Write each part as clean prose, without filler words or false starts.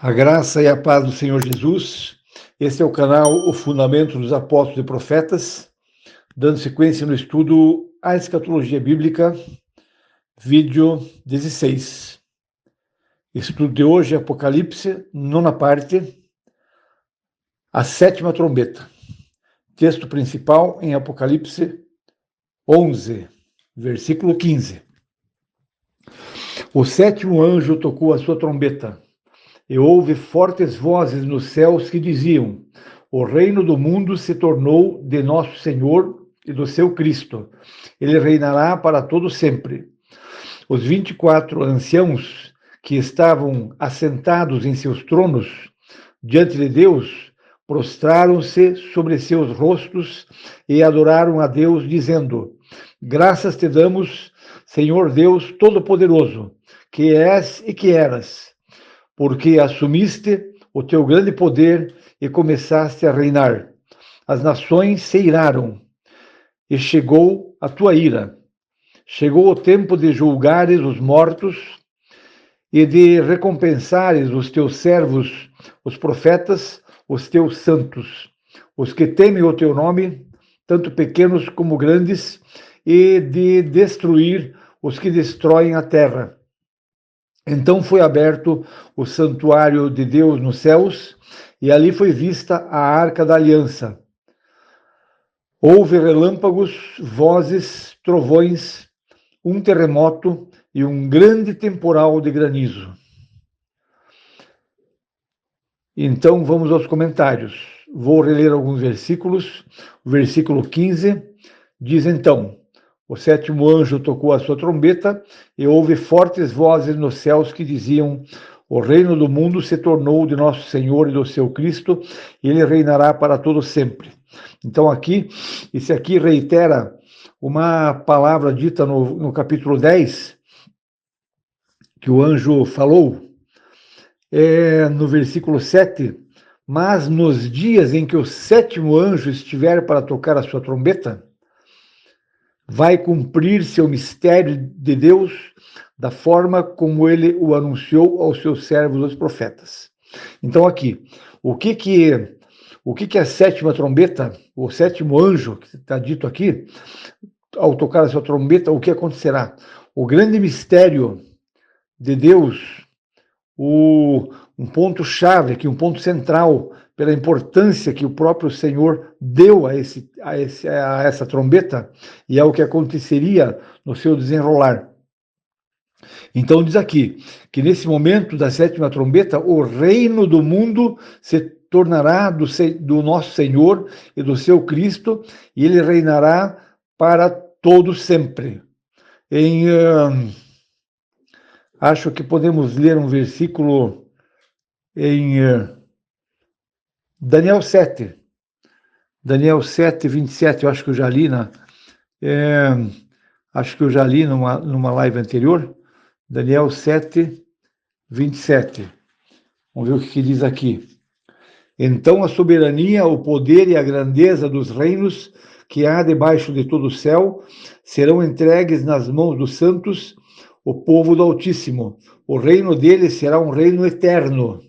A graça e a paz do Senhor Jesus. Este é o canal O Fundamento dos Apóstolos e Profetas, dando sequência no estudo A Escatologia Bíblica, vídeo 16. Estudo de hoje, Apocalipse, nona parte, a sétima trombeta. Texto principal em Apocalipse 11, versículo 15. O sétimo anjo tocou a sua trombeta, e houve fortes vozes nos céus que diziam: o reino do mundo se tornou de nosso Senhor e do seu Cristo. Ele reinará para todo sempre. Os 24 anciãos que estavam assentados em seus tronos diante de Deus prostraram-se sobre seus rostos e adoraram a Deus, dizendo: graças te damos, Senhor Deus Todo-Poderoso, que és e que eras, porque assumiste o teu grande poder e começaste a reinar. As nações se iraram, e chegou a tua ira. Chegou o tempo de julgares os mortos e de recompensares os teus servos, os profetas, os teus santos, os que temem o teu nome, tanto pequenos como grandes, e de destruir os que destroem a terra. Então foi aberto o santuário de Deus nos céus, e ali foi vista a arca da aliança. Houve relâmpagos, vozes, trovões, um terremoto e um grande temporal de granizo. Então vamos aos comentários. Vou reler alguns versículos. O versículo 15 diz então: o sétimo anjo tocou a sua trombeta e houve fortes vozes nos céus que diziam: o reino do mundo se tornou de nosso Senhor e do seu Cristo, e ele reinará para todo sempre. Então esse aqui reitera uma palavra dita no capítulo 10, que o anjo falou, no versículo 7, mas nos dias em que o sétimo anjo estiver para tocar a sua trombeta, vai cumprir-se o mistério de Deus da forma como ele o anunciou aos seus servos, os profetas. Então aqui, o que é a sétima trombeta, o sétimo anjo, que está dito aqui, ao tocar a sua trombeta, o que acontecerá? O grande mistério de Deus, um ponto-chave aqui, um ponto central, pela importância que o próprio Senhor deu a essa trombeta, e é o que aconteceria no seu desenrolar. Então diz aqui, que nesse momento da sétima trombeta, o reino do mundo se tornará do nosso Senhor e do seu Cristo, e ele reinará para todo sempre. Acho que podemos ler um versículo em Daniel 7, 27, eu acho que eu já li numa live anterior, Daniel 7, 27. Vamos ver o que diz aqui. Então a soberania, o poder e a grandeza dos reinos que há debaixo de todo o céu serão entregues nas mãos dos santos, o povo do Altíssimo. O reino dele será um reino eterno,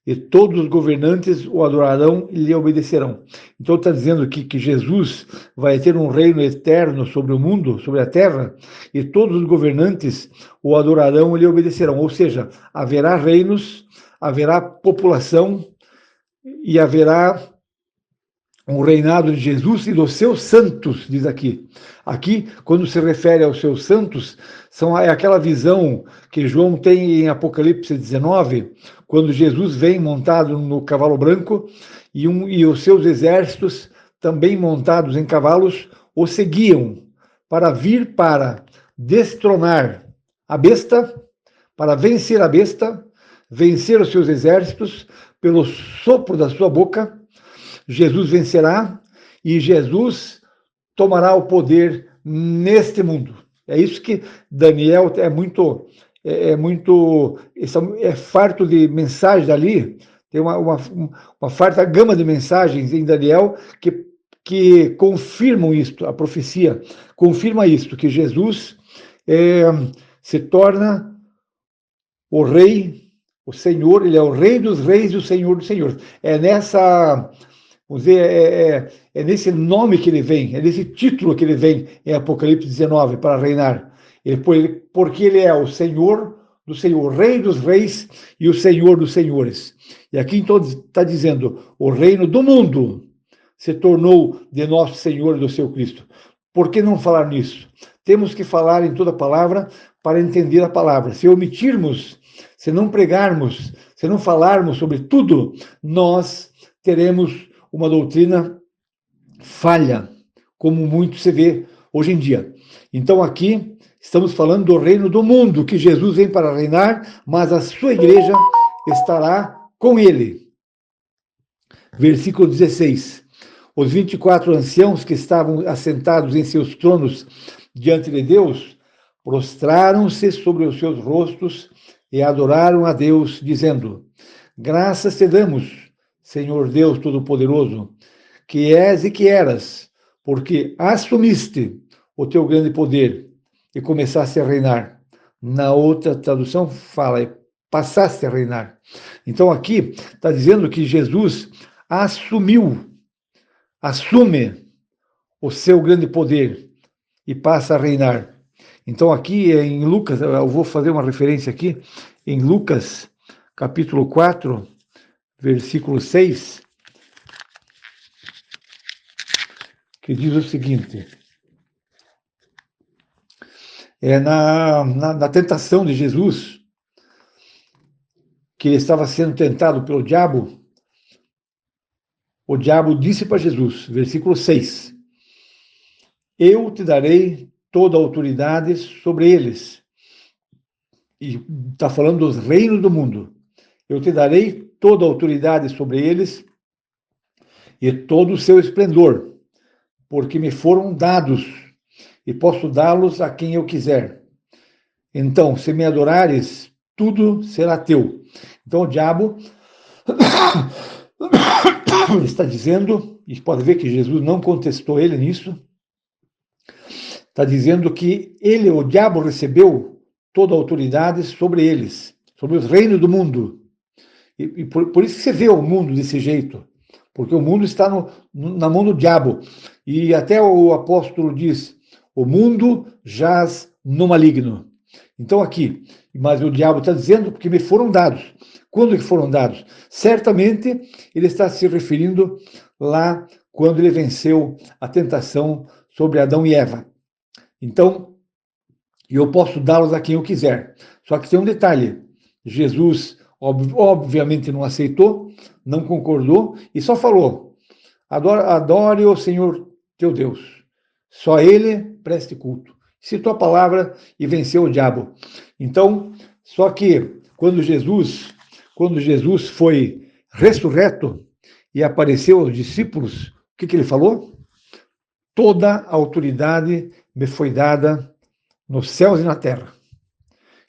e todos os governantes o adorarão e lhe obedecerão. Então está dizendo aqui que Jesus vai ter um reino eterno sobre o mundo, sobre a terra, e todos os governantes o adorarão e lhe obedecerão. Ou seja, haverá reinos, haverá população, e haverá um reinado de Jesus e dos seus santos, diz aqui. Aqui, quando se refere aos seus santos, é aquela visão que João tem em Apocalipse 19, quando Jesus vem montado no cavalo branco e os seus exércitos, também montados em cavalos, o seguiam para vir para destronar a besta, para vencer a besta, vencer os seus exércitos pelo sopro da sua boca. Jesus vencerá e Jesus tomará o poder neste mundo. É isso que Daniel é farto de mensagens ali. Tem uma farta gama de mensagens em Daniel que confirmam isto, a profecia confirma isto, que Jesus se torna o rei O Senhor, ele é o Rei dos Reis e o Senhor dos Senhores. É nessa, vamos dizer, é nesse nome que ele vem, é nesse título que ele vem em Apocalipse 19 para reinar. Porque ele é o Senhor do Senhor, o Rei dos Reis e o Senhor dos Senhores. E aqui então está dizendo, o reino do mundo se tornou de nosso Senhor e do seu Cristo. Por que não falar nisso? Temos que falar em toda palavra para entender a palavra. Se omitirmos, se não pregarmos, se não falarmos sobre tudo, nós teremos uma doutrina falha, como muito se vê hoje em dia. Então aqui estamos falando do reino do mundo, que Jesus vem para reinar, mas a sua igreja estará com ele. Versículo 16. Os 24 anciãos que estavam assentados em seus tronos diante de Deus, prostraram-se sobre os seus rostos e adoraram a Deus, dizendo: Graças te damos, Senhor Deus Todo-Poderoso, que és e que eras, porque assumiste o teu grande poder e começaste a reinar. Na outra tradução fala, passaste a reinar. Então aqui está dizendo que Jesus assume o seu grande poder e passa a reinar. Então aqui em Lucas, eu vou fazer uma referência aqui, em Lucas, capítulo 4, versículo 6, que diz o seguinte, na tentação de Jesus, que ele estava sendo tentado pelo diabo, o diabo disse para Jesus, versículo 6, eu te darei toda a autoridade sobre eles. E está falando dos reinos do mundo. Eu te darei toda a autoridade sobre eles e todo o seu esplendor, porque me foram dados e posso dá-los a quem eu quiser. Então, se me adorares, tudo será teu. Então, o diabo está dizendo, e pode ver que Jesus não contestou ele nisso, está dizendo que o diabo recebeu toda a autoridade sobre eles, sobre os reinos do mundo. E por isso que você vê o mundo desse jeito, porque o mundo está na mão do diabo. E até o apóstolo diz, o mundo jaz no maligno. Então aqui, mas o diabo está dizendo porque me foram dados. Quando que foram dados? Certamente ele está se referindo lá quando ele venceu a tentação sobre Adão e Eva. Então, eu posso dá-los a quem eu quiser. Só que tem um detalhe, Jesus obviamente não aceitou, não concordou e só falou, adore o Senhor teu Deus, só ele preste culto. Citou a palavra e venceu o diabo. Então, só que quando Jesus foi ressurreto e apareceu aos discípulos, o que ele falou? Toda a autoridade me foi dada nos céus e na terra.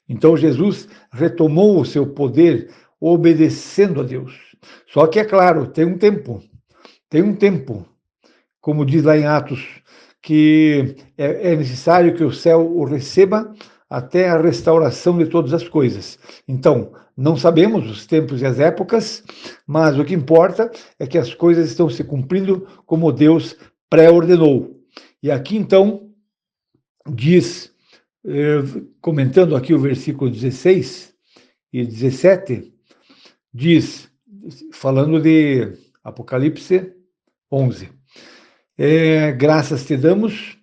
Então Jesus retomou o seu poder obedecendo a Deus. Só que é claro, tem um tempo, como diz lá em Atos, que é necessário que o céu o receba até a restauração de todas as coisas. Então, não sabemos os tempos e as épocas, mas o que importa é que as coisas estão se cumprindo como Deus pré-ordenou. E aqui, então, diz, comentando aqui o versículo 16 e 17, diz, falando de Apocalipse 11, graças te damos,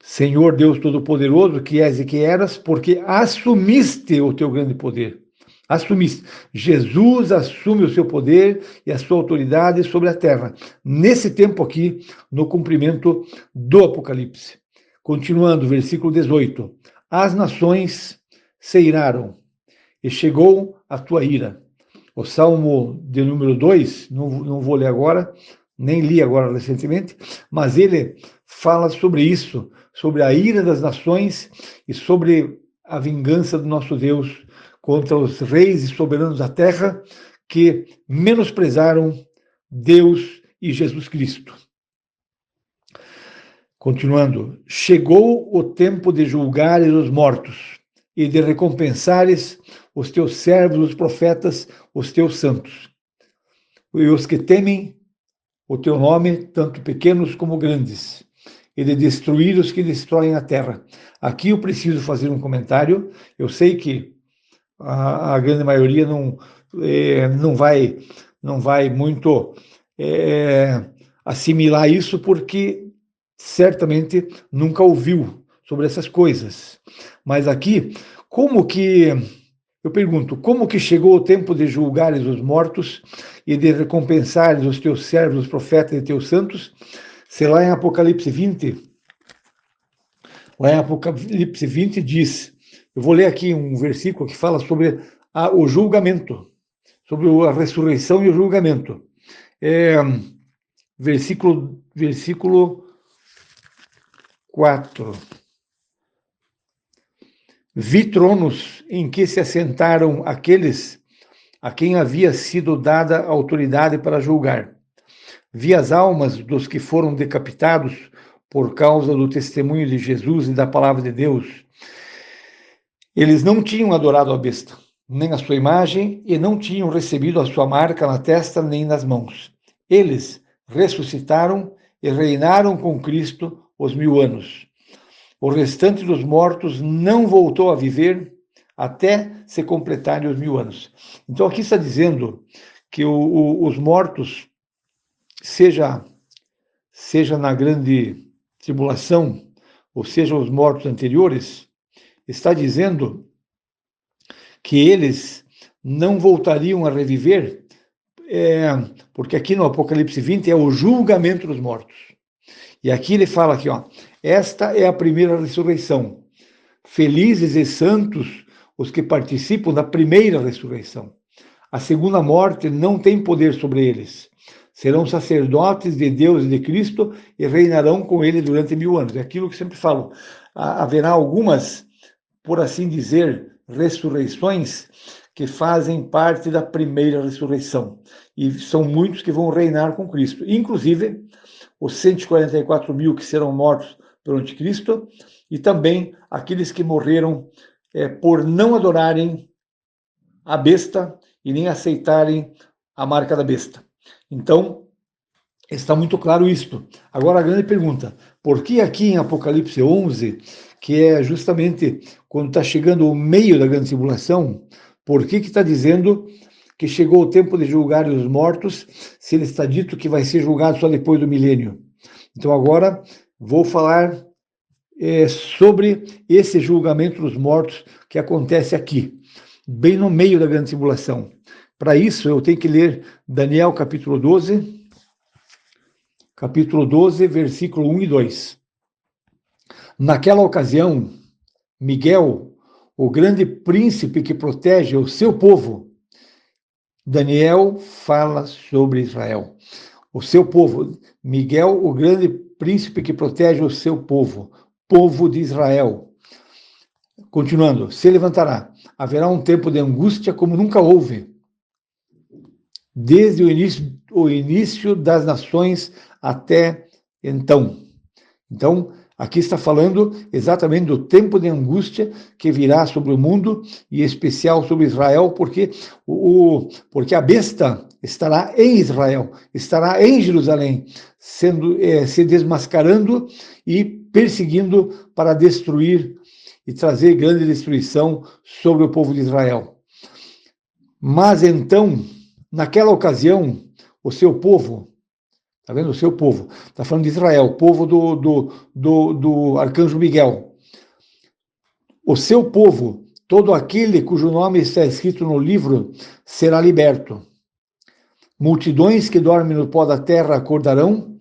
Senhor Deus Todo-Poderoso, que és e que eras, porque assumiste o teu grande poder. Assumiste. Jesus assume o seu poder e a sua autoridade sobre a terra. Nesse tempo aqui, no cumprimento do Apocalipse. Continuando, versículo 18. As nações se iraram e chegou a tua ira. O Salmo de número 2, não vou ler agora, nem li agora recentemente, mas ele fala sobre isso, sobre a ira das nações e sobre a vingança do nosso Deus contra os reis e soberanos da terra que menosprezaram Deus e Jesus Cristo. Continuando, chegou o tempo de julgar os mortos e de recompensares os teus servos, os profetas, os teus santos, e os que temem o teu nome, tanto pequenos como grandes, e de destruir os que destroem a terra. Aqui eu preciso fazer um comentário. Eu sei que a grande maioria não vai muito assimilar isso, porque certamente nunca ouviu sobre essas coisas. Mas aqui, eu pergunto, como que chegou o tempo de julgares os mortos e de recompensares os teus servos, os profetas e teus santos? Se lá em Apocalipse 20, diz, eu vou ler aqui um versículo que fala sobre o julgamento, sobre a ressurreição e o julgamento. Versículo 4. Vi tronos em que se assentaram aqueles a quem havia sido dada autoridade para julgar. Vi as almas dos que foram decapitados por causa do testemunho de Jesus e da palavra de Deus. Eles não tinham adorado a besta, nem a sua imagem, e não tinham recebido a sua marca na testa nem nas mãos. Eles ressuscitaram e reinaram com Cristo os 1000 anos. O restante dos mortos não voltou a viver até se completarem os 1000 anos. Então aqui está dizendo que os mortos, seja na grande tribulação, ou seja, os mortos anteriores, está dizendo que eles não voltariam a reviver, porque aqui no Apocalipse 20 é o julgamento dos mortos. E aqui ele fala aqui, esta é a primeira ressurreição. Felizes e santos os que participam da primeira ressurreição. A segunda morte não tem poder sobre eles. Serão sacerdotes de Deus e de Cristo e reinarão com ele durante 1000 anos. É aquilo que sempre falo. Haverá algumas, por assim dizer, ressurreições que fazem parte da primeira ressurreição. E são muitos que vão reinar com Cristo. Inclusive, os 144.000 que serão mortos pelo anticristo, e também aqueles que morreram por não adorarem a besta e nem aceitarem a marca da besta. Então, está muito claro isto. Agora, a grande pergunta, por que aqui em Apocalipse 11, que é justamente quando está chegando o meio da grande tribulação, por que está dizendo que chegou o tempo de julgar os mortos, se ele está dito que vai ser julgado só depois do milênio? Então, agora, vou falar sobre esse julgamento dos mortos que acontece aqui, bem no meio da grande tribulação. Para isso, eu tenho que ler Daniel capítulo 12, versículo 1 e 2. Naquela ocasião, Miguel, o grande príncipe que protege o seu povo, Daniel fala sobre Israel. O seu povo, Miguel, o grande príncipe que protege o seu povo de Israel. Continuando, se levantará. Haverá um tempo de angústia como nunca houve, desde o início das nações até então. Então, aqui está falando exatamente do tempo de angústia que virá sobre o mundo, e em especial sobre Israel, porque a besta estará em Israel, estará em Jerusalém, se desmascarando e perseguindo para destruir e trazer grande destruição sobre o povo de Israel. Mas então, naquela ocasião, o seu povo, está vendo? O seu povo, está falando de Israel, o povo do arcanjo Miguel. O seu povo, todo aquele cujo nome está escrito no livro, será liberto. Multidões que dormem no pó da terra acordarão,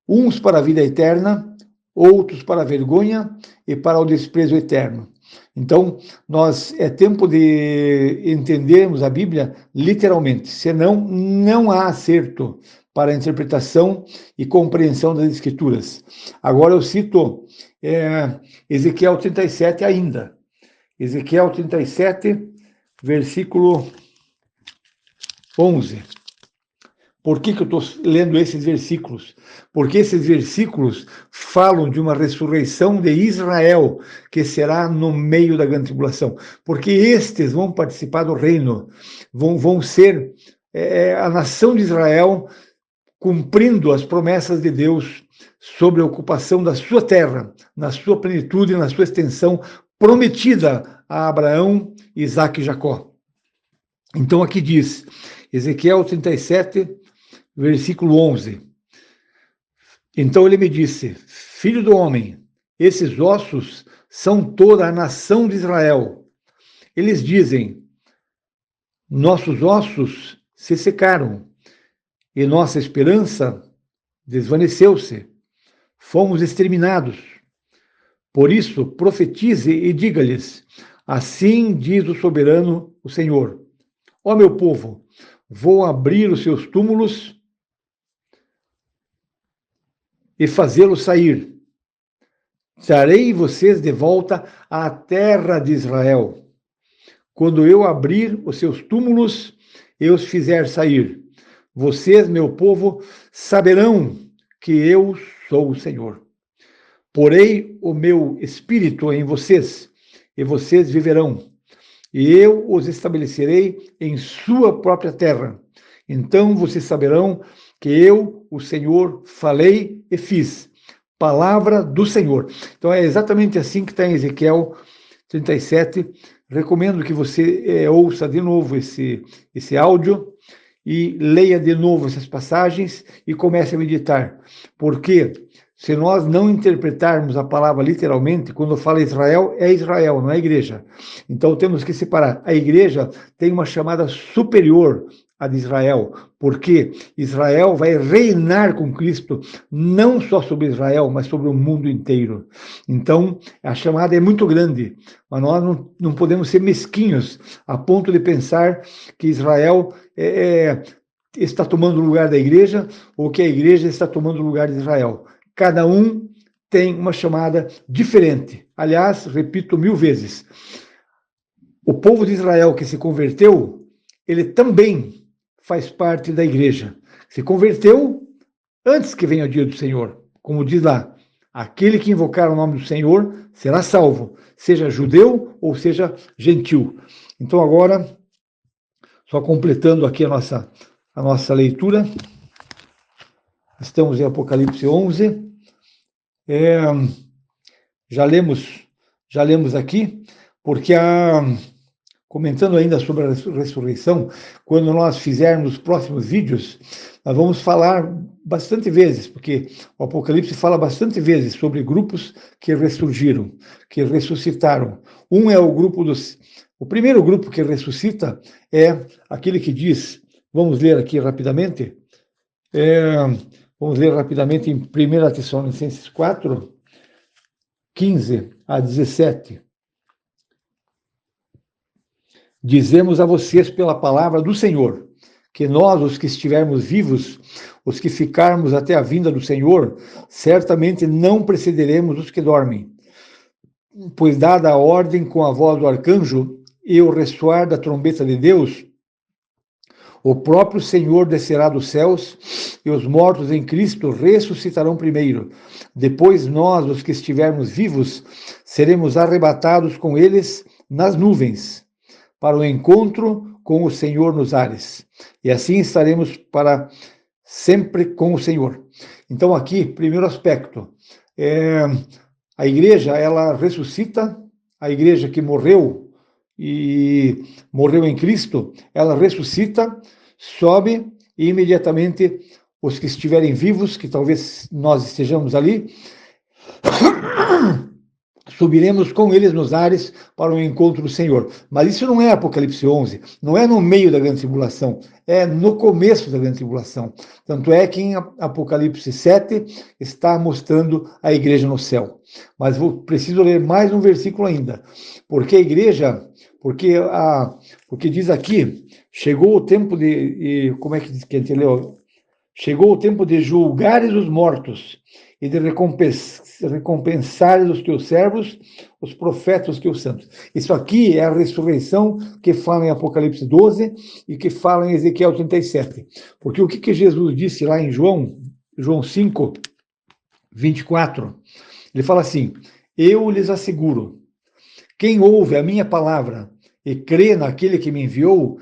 uns para a vida eterna, outros para a vergonha e para o desprezo eterno. Então, é tempo de entendermos a Bíblia literalmente, senão não há acerto para a interpretação e compreensão das Escrituras. Agora eu cito Ezequiel 37 ainda. Ezequiel 37, versículo 11. Por que eu estou lendo esses versículos? Porque esses versículos falam de uma ressurreição de Israel, que será no meio da grande tribulação. Porque estes vão participar do reino, vão ser a nação de Israel cumprindo as promessas de Deus sobre a ocupação da sua terra, na sua plenitude, na sua extensão, prometida a Abraão, Isaque e Jacó. Então aqui diz, Ezequiel 37, versículo 11. Então ele me disse, filho do homem, esses ossos são toda a nação de Israel. Eles dizem, nossos ossos se secaram e nossa esperança desvaneceu-se. Fomos exterminados. Por isso, profetize e diga-lhes, assim diz o soberano, o Senhor. Ó meu povo, vou abrir os seus túmulos e fazê-los sair. Trarei vocês de volta à terra de Israel. Quando eu abrir os seus túmulos e os fizer sair, vocês, meu povo, saberão que eu sou o Senhor. Porei o meu espírito em vocês, e vocês viverão, e eu os estabelecerei em sua própria terra. Então vocês saberão que eu, o Senhor, falei e fiz. Palavra do Senhor. Então é exatamente assim que está em Ezequiel 37. Recomendo que você ouça de novo esse áudio e leia de novo essas passagens e comece a meditar. Porque se nós não interpretarmos a palavra literalmente, quando fala Israel, é Israel, não é igreja. Então temos que separar. A igreja tem uma chamada superior à de Israel, porque Israel vai reinar com Cristo, não só sobre Israel, mas sobre o mundo inteiro. Então, a chamada é muito grande, mas nós não podemos ser mesquinhos a ponto de pensar que Israel está tomando o lugar da igreja ou que a igreja está tomando o lugar de Israel. Cada um tem uma chamada diferente. Aliás, repito 1000 vezes, o povo de Israel que se converteu, ele também faz parte da igreja. Se converteu antes que venha o dia do Senhor. Como diz lá, aquele que invocar o nome do Senhor será salvo, seja judeu ou seja gentil. Então agora, só completando aqui a nossa leitura, estamos em Apocalipse 11, já lemos aqui, porque comentando ainda sobre a ressurreição, quando nós fizermos os próximos vídeos, nós vamos falar bastante vezes, porque o Apocalipse fala bastante vezes sobre grupos que ressurgiram, que ressuscitaram. Um é o primeiro grupo que ressuscita é aquele que diz, vamos ler aqui rapidamente, vamos ler rapidamente em 1 Tessalonicenses 4, 15 a 17. Dizemos a vocês pela palavra do Senhor, que nós, os que estivermos vivos, os que ficarmos até a vinda do Senhor, certamente não precederemos os que dormem. Pois dada a ordem com a voz do arcanjo e o ressoar da trombeta de Deus, o próprio Senhor descerá dos céus e os mortos em Cristo ressuscitarão primeiro. Depois nós, os que estivermos vivos, seremos arrebatados com eles nas nuvens, para o encontro com o Senhor nos ares. E assim estaremos para sempre com o Senhor. Então aqui, primeiro aspecto, a igreja, ela ressuscita, a igreja que morreu em Cristo, ela ressuscita, sobe e imediatamente os que estiverem vivos, que talvez nós estejamos ali, subiremos com eles nos ares para o encontro do Senhor. Mas isso não é Apocalipse 11, não é no meio da grande tribulação, é no começo da grande tribulação. Tanto é que em Apocalipse 7 está mostrando a igreja no céu. Mas preciso ler mais um versículo ainda, porque a igreja, porque diz aqui, chegou o tempo como é que diz que a gente leu? Chegou o tempo de julgares os mortos e de recompensar os teus servos, os profetas, os teus santos. Isso aqui é a ressurreição que fala em Apocalipse 12 e que fala em Ezequiel 37. Porque o que Jesus disse lá em João 5, 24, ele fala assim: eu lhes asseguro, quem ouve a minha palavra e crê naquele que me enviou,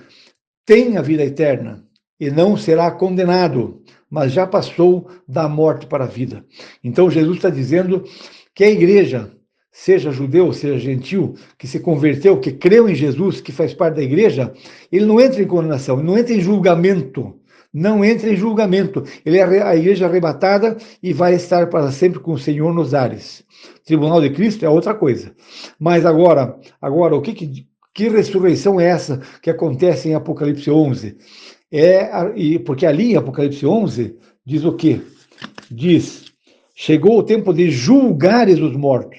tem a vida eterna e não será condenado, mas já passou da morte para a vida. Então Jesus está dizendo que a igreja, seja judeu, seja gentil, que se converteu, que creu em Jesus, que faz parte da igreja, ele não entra em condenação, ele não entra em julgamento. Não entra em julgamento. Ele é a igreja arrebatada e vai estar para sempre com o Senhor nos ares. O tribunal de Cristo é outra coisa. Mas agora que ressurreição é essa que acontece em Apocalipse 11? Porque ali em Apocalipse 11 diz o quê? Diz: chegou o tempo de julgares os mortos.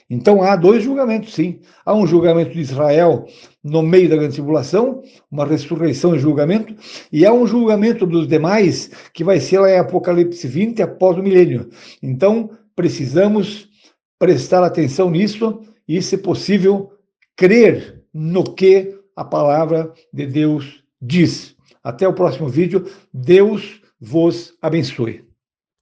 Então há dois julgamentos, sim. Há um julgamento de Israel no meio da grande tribulação, uma ressurreição e julgamento, e há um julgamento dos demais que vai ser lá em Apocalipse 20 após o milênio. Então precisamos prestar atenção nisso e, se possível, crer no que a palavra de Deus diz. Até o próximo vídeo. Deus vos abençoe.